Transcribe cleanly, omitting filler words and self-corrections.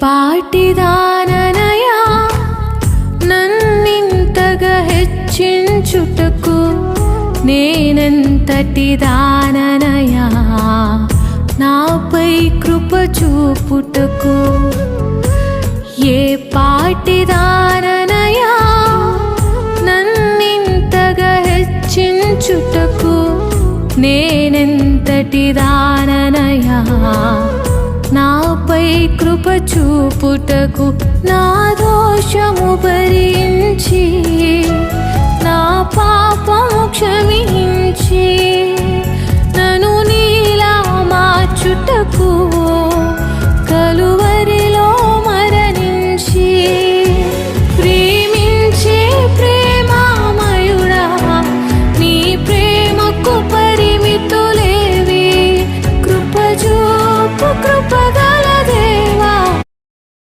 పాటిదాననయా నన్నింతగా హెచ్చించుటకు నేనెంతటి దాననయా నాపై కృప చూపుటకు ఏ పాటిదాననయా నన్నింతగా హెచ్చించుటకు నేనెంతటి దాననయా నాపై కృప చూపుటకు నా దోషము భరించి నా పాపము క్షమించి నన్ను నీలా మార్చుటకు కలువ